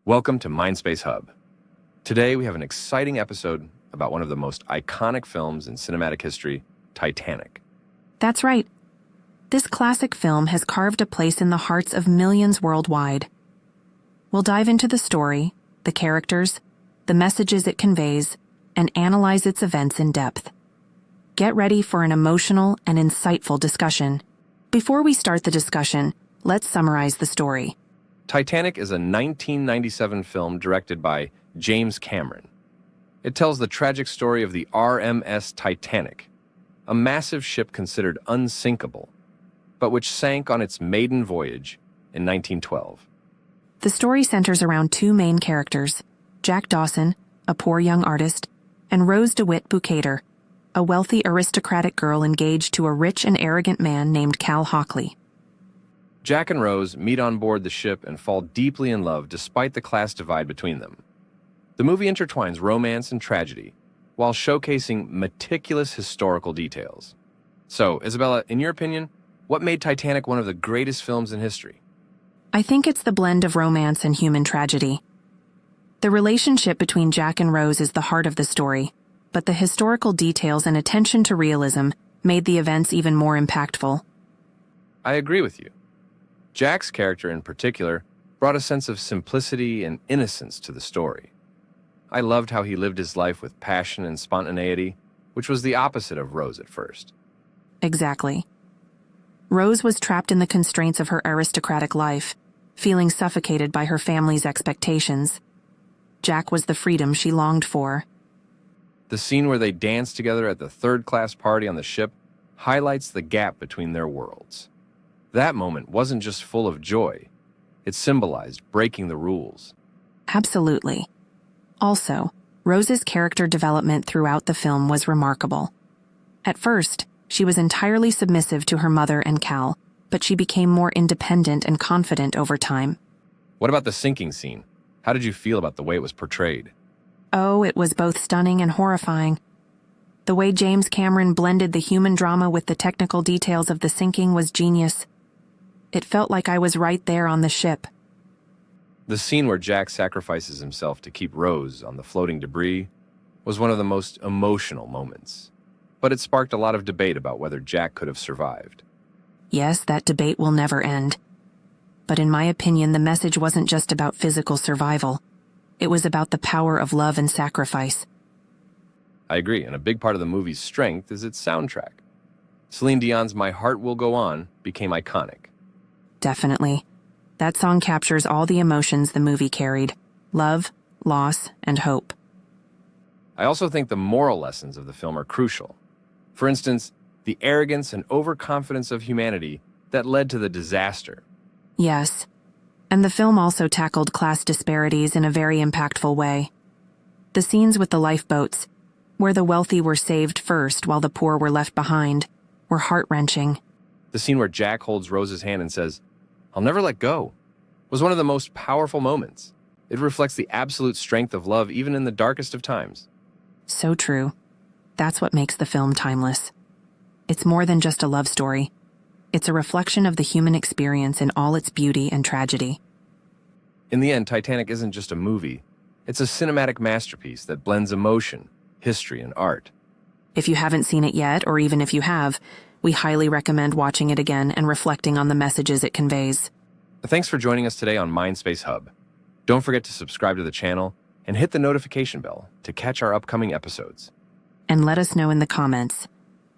Welcome to Mindspace Hub. Today we have an exciting episode about one of the most iconic films in cinematic history, Titanic. That's right. This classic film has carved a place in the hearts of millions worldwide. We'll dive into the story, the characters, the messages it conveys, and analyze its events in depth. Get ready for an emotional and insightful discussion. Before we start the discussion, let's summarize the story. Titanic is a 1997 film directed by James Cameron. It tells the tragic story of the RMS Titanic, a massive ship considered unsinkable, but which sank on its maiden voyage in 1912. The story centers around two main characters, Jack Dawson, a poor young artist, and Rose DeWitt Bukater, a wealthy aristocratic girl engaged to a rich and arrogant man named Cal Hockley. Jack and Rose meet on board the ship and fall deeply in love despite the class divide between them. The movie intertwines romance and tragedy while showcasing meticulous historical details. So, Isabella, in your opinion, what made Titanic one of the greatest films in history? I think it's the blend of romance and human tragedy. The relationship between Jack and Rose is the heart of the story, but the historical details and attention to realism made the events even more impactful. I agree with you. Jack's character in particular brought a sense of simplicity and innocence to the story. I loved how he lived his life with passion and spontaneity, which was the opposite of Rose at first. Exactly. Rose was trapped in the constraints of her aristocratic life, feeling suffocated by her family's expectations. Jack was the freedom she longed for. The scene where they dance together at the third-class party on the ship highlights the gap between their worlds. That moment wasn't just full of joy. It symbolized breaking the rules. Absolutely. Also, Rose's character development throughout the film was remarkable. At first, she was entirely submissive to her mother and Cal, but she became more independent and confident over time. What about the sinking scene? How did you feel about the way it was portrayed? Oh, it was both stunning and horrifying. The way James Cameron blended the human drama with the technical details of the sinking was genius. It felt like I was right there on the ship. The scene where Jack sacrifices himself to keep Rose on the floating debris was one of the most emotional moments, but it sparked a lot of debate about whether Jack could have survived. Yes, that debate will never end. But in my opinion, the message wasn't just about physical survival. It was about the power of love and sacrifice. I agree, and a big part of the movie's strength is its soundtrack. Celine Dion's My Heart Will Go On became iconic. Definitely. That song captures all the emotions the movie carried: love, loss, and hope. I also think the moral lessons of the film are crucial. For instance, the arrogance and overconfidence of humanity that led to the disaster. Yes. And the film also tackled class disparities in a very impactful way. The scenes with the lifeboats, where the wealthy were saved first while the poor were left behind, were heart-wrenching. The scene where Jack holds Rose's hand and says, "I'll never let go," was one of the most powerful moments. It reflects the absolute strength of love even in the darkest of times. So true. That's what makes the film timeless. It's more than just a love story. It's a reflection of the human experience in all its beauty and tragedy. In the end, Titanic isn't just a movie. It's a cinematic masterpiece that blends emotion, history, and art. If you haven't seen it yet, or even if you have, we highly recommend watching it again and reflecting on the messages it conveys. Thanks for joining us today on Mindspace Hub. Don't forget to subscribe to the channel and hit the notification bell to catch our upcoming episodes. And let us know in the comments,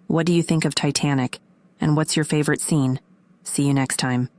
what do you think of Titanic, and what's your favorite scene? See you next time.